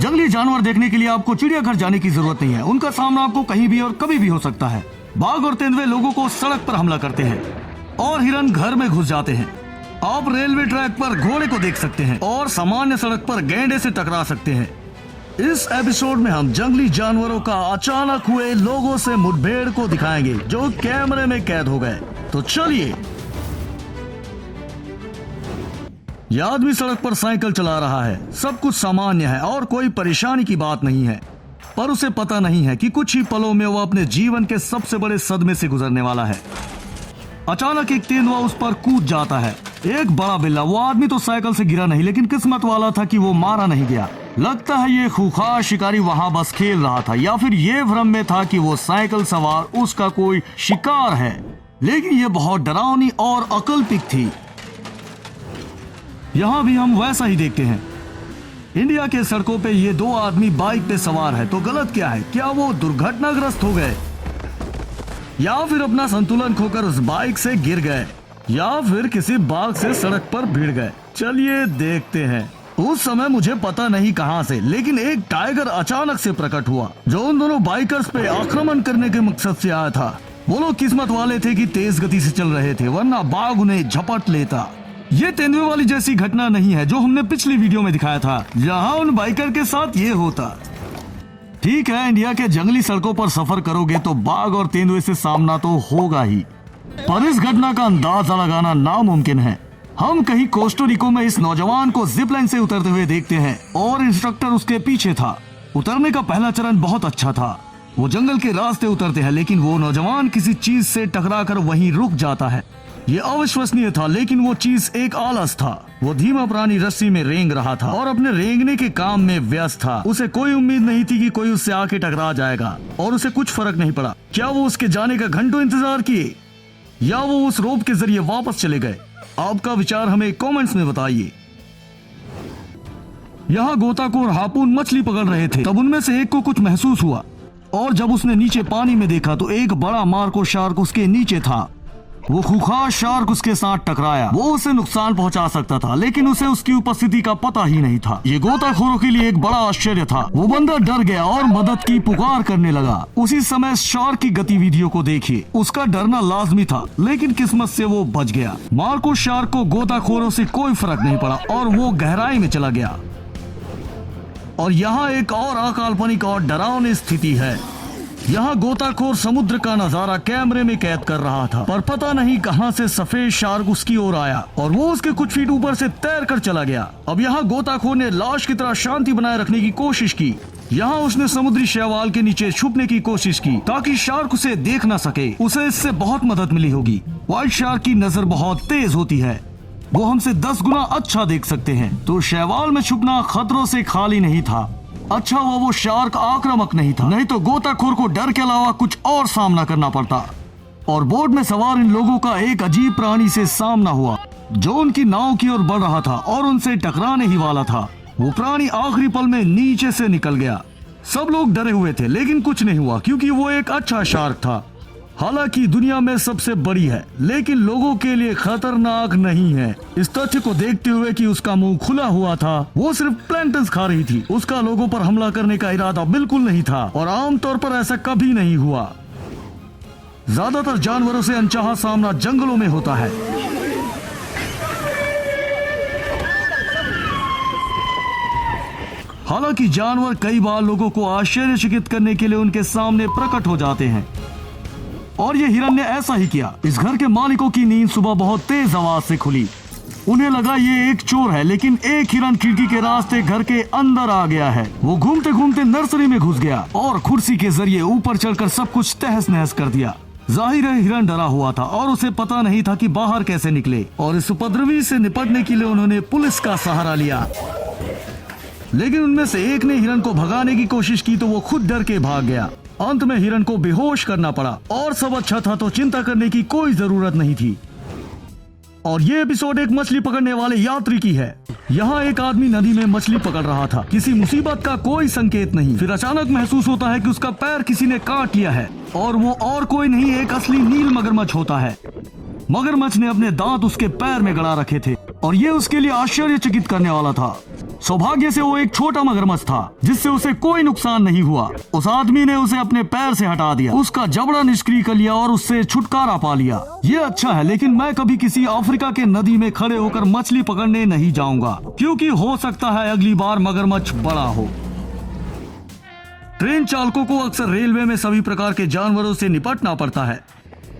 जंगली जानवर देखने के लिए आपको चिड़ियाघर जाने की जरूरत नहीं है। उनका सामना आपको कहीं भी और कभी भी हो सकता है। बाघ और तेंदुए लोगों को सड़क पर हमला करते हैं और हिरन घर में घुस जाते हैं। आप रेलवे ट्रैक पर घोड़े को देख सकते हैं और सामान्य सड़क पर गैंडे से टकरा सकते हैं। इस एपिसोड में हम जंगली जानवरों का अचानक हुए लोगों से मुठभेड़ को दिखाएंगे जो कैमरे में कैद हो गए। तो चलिए। यह आदमी सड़क पर साइकिल चला रहा है। सब कुछ सामान्य है और कोई परेशानी की बात नहीं है, पर उसे पता नहीं है कि कुछ ही पलों में वो अपने जीवन के सबसे बड़े सदमे से गुजरने वाला है। अचानक एक तेंदुआ उस पर कूद जाता है। एक बड़ा बिल्ला। वो आदमी तो साइकिल से गिरा नहीं, लेकिन किस्मत वाला था कि वो मारा नहीं गया। लगता है ये खूंखार शिकारी वहां बस खेल रहा था, या फिर ये भ्रम में था कि वो साइकिल सवार उसका कोई शिकार है। लेकिन ये बहुत डरावनी और अकल्पित थी। यहाँ भी हम वैसा ही देखते हैं। इंडिया के सड़कों पे ये दो आदमी बाइक पे सवार है। तो गलत क्या है? क्या वो दुर्घटनाग्रस्त हो गए, या फिर अपना संतुलन खोकर उस बाइक से गिर गए, या फिर किसी बाघ से सड़क पर भिड़ गए? चलिए देखते हैं। उस समय मुझे पता नहीं कहां से, लेकिन एक टाइगर अचानक से प्रकट हुआ जो उन दोनों बाइकर्स पे आक्रमण करने के मकसद से आया था। वो लोग किस्मत वाले थे कि तेज गति से चल रहे थे, वरना बाघ उन्हें झपट लेता। ये तेंदुए वाली जैसी घटना नहीं है जो हमने पिछली वीडियो में दिखाया था, जहां उन बाइकर के साथ ये होता। ठीक है, इंडिया के जंगली सड़कों पर सफर करोगे तो बाघ और तेंदुए से सामना तो होगा ही, पर इस घटना का अंदाजा लगाना नामुमकिन है। हम कहीं कोस्टोरिको में इस नौजवान को जिप लाइन से उतरते हुए देखते हैं और इंस्ट्रक्टर उसके पीछे था। उतरने का पहला चरण बहुत अच्छा था। वो जंगल के रास्ते उतरते हैं, लेकिन वो नौजवान किसी चीज से टकराकर वहीं रुक जाता है। ये अविश्वसनीय था, लेकिन वो चीज एक आलस था। वो धीमा प्राणी रस्सी में रेंग रहा था और अपने रेंगने के काम में व्यस्त था। उसे कोई उम्मीद नहीं थी कि कोई उससे आके टकरा जाएगा, और उसे कुछ फर्क नहीं पड़ा। क्या वो उसके जाने का घंटों इंतजार किए, या वो उस रोप के जरिए वापस चले गए? आपका विचार हमें कमेंट्स में बताइए। यहाँ गोताखोर हार्पून मछली पकड़ रहे थे। तब उनमें से एक को कुछ महसूस हुआ, और जब उसने नीचे पानी में देखा तो एक बड़ा मार्को शार्क उसके नीचे था। वो खूंखार शार्क उसके साथ टकराया। वो उसे नुकसान पहुंचा सकता था, लेकिन उसे उसकी उपस्थिति का पता ही नहीं था। ये गोताखोरों के लिए एक बड़ा आश्चर्य था। वो बंदा डर गया और मदद की पुकार करने लगा। उसी समय शार्क की गतिविधियों को देखिए। उसका डरना लाजमी था, लेकिन किस्मत से वो बच गया। मार्को शार्क को गोताखोरों से कोई फर्क नहीं पड़ा और वो गहराई में चला गया। और यहाँ एक और अकाल्पनिक और डरावनी स्थिति है। यहाँ गोताखोर समुद्र का नजारा कैमरे में कैद कर रहा था, पर पता नहीं कहां से सफेद शार्क उसकी ओर आया और वो उसके कुछ फीट ऊपर से तैर कर चला गया। अब यहाँ गोताखोर ने लाश की तरह शांति बनाए रखने की कोशिश की। यहाँ उसने समुद्री शैवाल के नीचे छुपने की कोशिश की ताकि शार्क उसे देख न सके। उसे इससे बहुत मदद मिली होगी। व्हाइट शार्क की नजर बहुत तेज होती है। वो हमसे 10 गुना अच्छा देख सकते हैं। तो शैवाल में छुपना खतरों से खाली नहीं था। अच्छा हुआ वो शार्क आक्रामक नहीं था, नहीं तो गोताखोर को डर के अलावा कुछ और सामना करना पड़ता। और बोट में सवार इन लोगों का एक अजीब प्राणी से सामना हुआ जो उनकी नाव की ओर बढ़ रहा था और उनसे टकराने ही वाला था। वो प्राणी आखिरी पल में नीचे से निकल गया। सब लोग डरे हुए थे, लेकिन कुछ नहीं हुआ क्योंकि वो एक अच्छा शार्क था। हालांकि दुनिया में सबसे बड़ी है, लेकिन लोगों के लिए खतरनाक नहीं है। इस तथ्य को देखते हुए कि उसका मुंह खुला हुआ था, वो सिर्फ प्लैंक्टन खा रही थी। उसका लोगों पर हमला करने का इरादा बिल्कुल नहीं था, और आमतौर पर ऐसा कभी नहीं हुआ। ज्यादातर जानवरों से अनचाहा सामना जंगलों में होता है। हालांकि जानवर कई बार लोगों को आश्चर्यचकित करने के लिए उनके सामने प्रकट हो जाते हैं, और ये हिरन ने ऐसा ही किया। इस घर के मालिकों की नींद सुबह बहुत तेज आवाज से खुली। उन्हें लगा ये एक चोर है, लेकिन एक हिरन खिड़की के रास्ते घर के अंदर आ गया है। वो घूमते घूमते नर्सरी में घुस गया और कुर्सी के जरिए ऊपर चढ़कर सब कुछ तहस नहस कर दिया। जाहिर है हिरन डरा हुआ था और उसे पता नहीं था कि बाहर कैसे निकले, और इस उपद्रवी से निपटने के लिए उन्होंने पुलिस का सहारा लिया। लेकिन उनमें से एक ने हिरन को भगाने की कोशिश की तो वो खुद डर के भाग गया। अंत में हिरन को बेहोश करना पड़ा, और सब अच्छा था तो चिंता करने की कोई जरूरत नहीं थी। और ये एपिसोड एक मछली पकड़ने वाले यात्री की है। यहाँ एक आदमी नदी में मछली पकड़ रहा था। किसी मुसीबत का कोई संकेत नहीं। फिर अचानक महसूस होता है कि उसका पैर किसी ने काट लिया है, और वो और कोई नहीं एक असली नील मगरमच्छ होता है। मगरमच्छ ने अपने दांत उसके पैर में गड़ा रखे थे, और ये उसके लिए आश्चर्यचकित करने वाला था। सौभाग्य से वो एक छोटा मगरमच्छ था जिससे उसे कोई नुकसान नहीं हुआ। उस आदमी ने उसे अपने पैर से हटा दिया, उसका जबड़ा निष्क्रिय कर लिया और उससे छुटकारा पा लिया। ये अच्छा है, लेकिन मैं कभी किसी अफ्रीका के नदी में खड़े होकर मछली पकड़ने नहीं जाऊंगा, क्योंकि हो सकता है अगली बार मगरमच्छ बड़ा हो। ट्रेन चालकों को अक्सर रेलवे में सभी प्रकार के जानवरों से निपटना पड़ता है।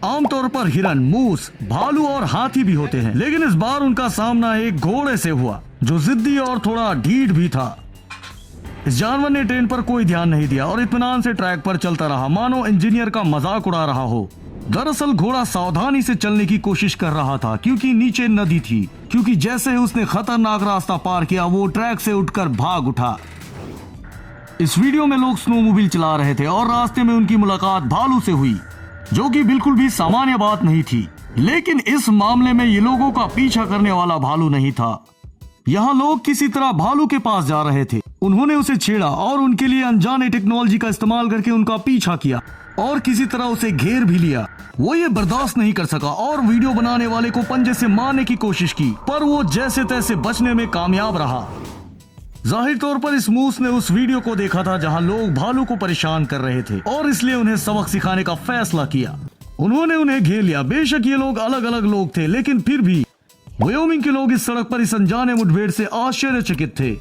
आमतौर पर हिरन, मूस, भालू और हाथी भी होते हैं, लेकिन इस बार उनका सामना एक घोड़े से हुआ जो जिद्दी और थोड़ा ढीठ भी था। इस जानवर ने ट्रेन पर कोई ध्यान नहीं दिया और इत्मीनान से ट्रैक पर चलता रहा, मानो इंजीनियर का मजाक उड़ा रहा हो। दरअसल घोड़ा सावधानी से चलने की कोशिश कर रहा था क्योंकि नीचे नदी थी, क्योंकि जैसे ही उसने खतरनाक रास्ता पार किया वो ट्रैक से उठकर भाग उठा। इस वीडियो में लोग स्नोमोबाइल चला रहे थे और रास्ते में उनकी मुलाकात भालू से हुई, जो कि बिल्कुल भी सामान्य बात नहीं थी। लेकिन इस मामले में ये लोगों का पीछा करने वाला भालू नहीं था। यहाँ लोग किसी तरह भालू के पास जा रहे थे। उन्होंने उसे छेड़ा और उनके लिए अनजाने टेक्नोलॉजी का इस्तेमाल करके उनका पीछा किया और किसी तरह उसे घेर भी लिया। वो ये बर्दाश्त नहीं कर सका और वीडियो बनाने वाले को पंजे से मारने की कोशिश की, पर वो जैसे तैसे बचने में कामयाब रहा। जाहिर तौर पर इस मूस ने उस वीडियो को देखा था जहां लोग भालू को परेशान कर रहे थे और इसलिए उन्हें सबक सिखाने का फैसला किया। उन्होंने उन्हें घेर लिया। बेशक ये लोग अलग अलग लोग थे, लेकिन फिर भी वायोमिंग के लोग इस सड़क पर इस अनजाने मुठभेड़ से आश्चर्यचकित थे।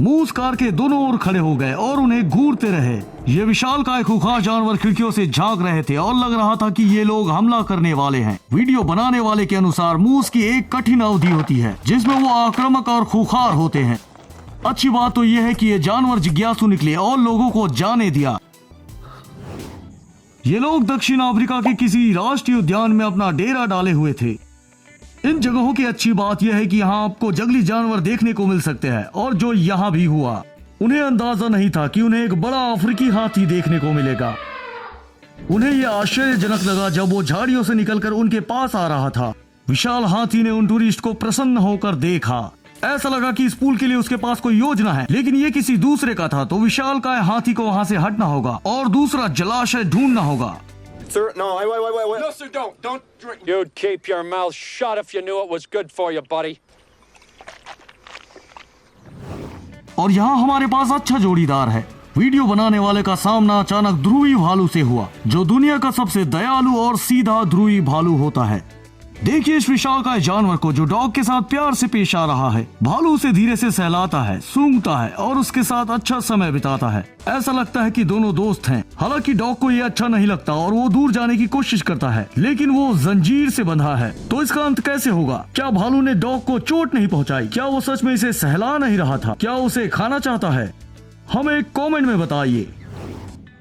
मूस कार के दोनों ओर खड़े हो गए और उन्हें घूरते रहे। ये विशालकाय खूंखार जानवर खिड़कियों से झांक रहे थे और लग रहा था कि ये लोग हमला करने वाले हैं। वीडियो बनाने वाले के अनुसार मूस की एक कठिन अवधि होती है जिसमें वो आक्रामक और खूंखार होते हैं। अच्छी बात तो यह है कि ये जानवर जिज्ञासु निकले और लोगों को जाने दिया। ये लोग दक्षिण अफ्रीका के किसी राष्ट्रीय उद्यान में अपना डेरा डाले हुए थे। इन जगहों की अच्छी बात यह है कि यहाँ आपको जंगली जानवर देखने को मिल सकते हैं, और जो यहाँ भी हुआ, उन्हें अंदाजा नहीं था कि उन्हें एक बड़ा अफ्रीकी हाथी देखने को मिलेगा। उन्हें यह आश्चर्यजनक लगा जब वो झाड़ियों से निकलकर उनके पास आ रहा था। विशाल हाथी ने उन टूरिस्ट को प्रसन्न होकर देखा। ऐसा लगा कि इस पुल के लिए उसके पास कोई योजना है, लेकिन ये किसी दूसरे का था। तो विशालकाय हाथी को वहाँ से हटना होगा और दूसरा जलाशय ढूंढना होगा। Sir, no, wait. No, sir, don't drink. You'd keep your mouth shut if you knew it was good for you, buddy. और यहाँ हमारे पास अच्छा जोड़ीदार है। वीडियो बनाने वाले का सामना अचानक ध्रुवी भालू से हुआ, जो दुनिया का सबसे दयालु और सीधा ध्रुवी भालू होता है। देखिए इस विशालकाय जानवर को जो डॉग के साथ प्यार से पेश आ रहा है। भालू उसे धीरे से सहलाता है, सूंघता है और उसके साथ अच्छा समय बिताता है। ऐसा लगता है कि दोनों दोस्त हैं। हालांकि डॉग को ये अच्छा नहीं लगता और वो दूर जाने की कोशिश करता है, लेकिन वो जंजीर से बंधा है। तो इसका अंत कैसे होगा? क्या भालू ने डॉग को चोट नहीं पहुंचाई? क्या वो सच में इसे सहला नहीं रहा था? क्या उसे खाना चाहता है? हमें एक कमेंट में बताइए।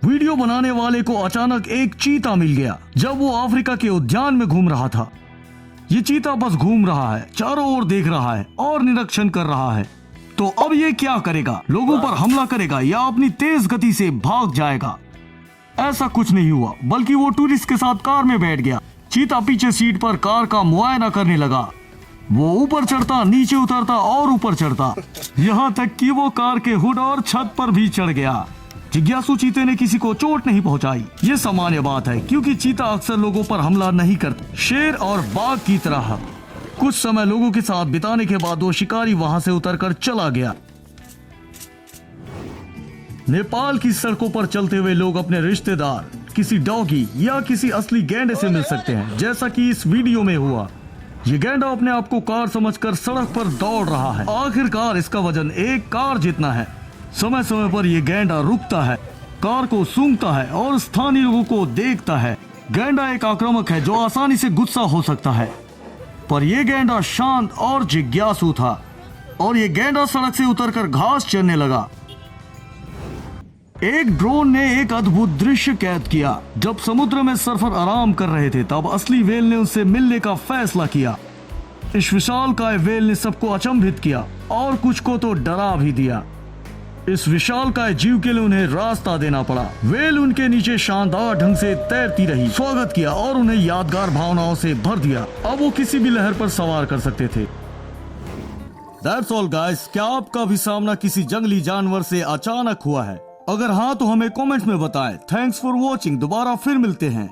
वीडियो बनाने वाले को अचानक एक चीता मिल गया जब वो अफ्रीका के उद्यान में घूम रहा था। ये चीता बस घूम रहा है, चारों ओर देख रहा है और निरीक्षण कर रहा है। तो अब ये क्या करेगा? लोगों पर हमला करेगा या अपनी तेज गति से भाग जाएगा? ऐसा कुछ नहीं हुआ, बल्कि वो टूरिस्ट के साथ कार में बैठ गया। चीता पीछे सीट पर कार का मुआयना करने लगा। वो ऊपर चढ़ता, नीचे उतरता और ऊपर चढ़ता, यहाँ तक कि वो कार के हुड और छत पर भी चढ़ गया। जिज्ञासु चीते ने किसी को चोट नहीं पहुंचाई। ये सामान्य बात है क्योंकि चीता अक्सर लोगों पर हमला नहीं करता। शेर और बाघ की तरह कुछ समय लोगों के साथ बिताने के बाद वो शिकारी वहां से उतरकर चला गया। नेपाल की सड़कों पर चलते हुए लोग अपने रिश्तेदार, किसी डॉगी या किसी असली गैंडे से मिल सकते हैं, जैसा कि इस वीडियो में हुआ। ये गैंडा अपने आप को कार समझकर सड़क पर दौड़ रहा है। आखिरकार इसका वजन एक कार जितना है। समय समय पर यह गैंडा रुकता है, कार को सूंघता है और स्थानीय लोगों को देखता है। गैंडा एक आक्रामक है जो आसानी से गुस्सा हो सकता है, पर यह गैंडा शांत और जिज्ञासु था और यह गैंडा सड़क से उतरकर घास चरने लगा। एक ड्रोन ने एक अद्भुत दृश्य कैद किया। जब समुद्र में सर्फर आराम कर रहे थे तब असली व्हेल ने उनसे मिलने का फैसला किया। इस विशालकाय व्हेल ने सबको अचंभित किया और कुछ को तो डरा भी दिया। इस विशालकाय जीव के लिए उन्हें रास्ता देना पड़ा। व्हेल उनके नीचे शानदार ढंग से तैरती रही, स्वागत किया और उन्हें यादगार भावनाओं से भर दिया। अब वो किसी भी लहर पर सवार कर सकते थे। That's all guys। क्या आपका भी सामना किसी जंगली जानवर से अचानक हुआ है? अगर हाँ तो हमें कमेंट में बताएं। Thanks for watching. दोबारा फिर मिलते हैं।